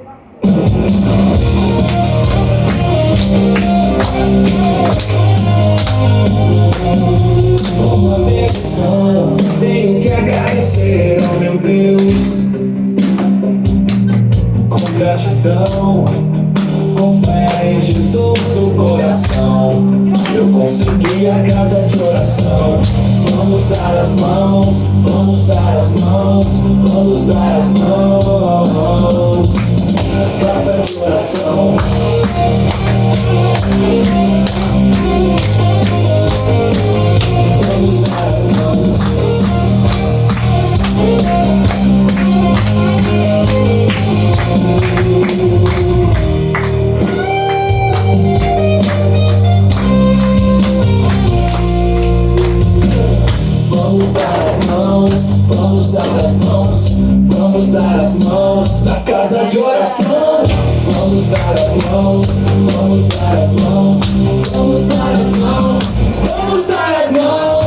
Uma benção, tenho que agradecer ao meu Deus. Com gratidão, com fé em Jesus no coração, eu consegui a casa de oração. Vamos dar as mãos, vamos dar as mãos, vamos dar as mãos. Casa de oração. Vamos dar as mãos. Vamos dar as mãos, vamos dar as mãos, vamos dar as mãos na casa de oração. Vamos dar as mãos, vamos dar as mãos, vamos dar as mãos, vamos dar as mãos.